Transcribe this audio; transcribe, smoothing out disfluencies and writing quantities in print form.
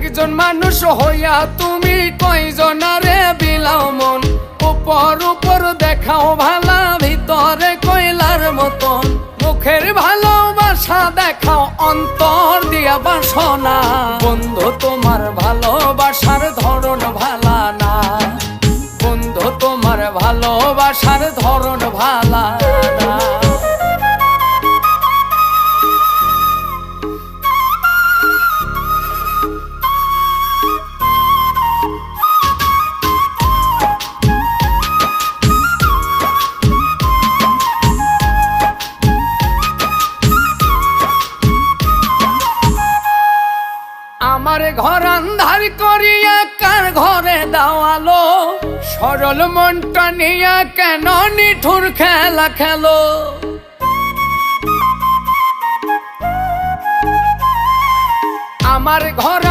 একজন মানুষ হইয়া তুমি কয়জনারে বিলাও মন, উপর উপর দেখাও ভালা, ভিতরে কয়লার মতন। মুখের ভালোবাসা দেখাও, অন্তর দিয়া বাসনা। বন্ধু তোমার ভালোবাসার ধরন ভালা না, বন্ধু তোমার ভালোবাসার ধরন ভালা না। আমার ঘর আন্ধার করিয়া কার ঘরে দাওয়ালো, সরল মনটা নিয়া কেন নিঠুর খেলা খেলো। আমার ঘর